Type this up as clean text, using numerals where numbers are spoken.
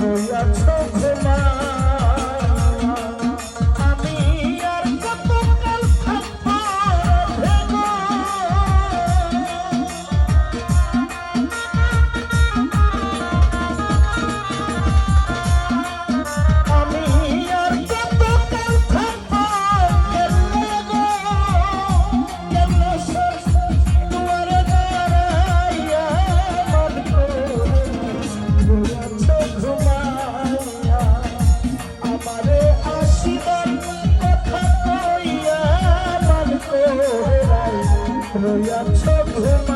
রইয়াছ ঘুমা আমি আর কত কাল থাকবো ভেগো আমি আর কত কাল থাকবো কেমনে গো কেমনে দুয়ারে দাঁড়াইয়া মন রইয়াছ ঘুমাইয়া আমারে আসিবার কথা কইয়া মন রইয়াছ ঘুমা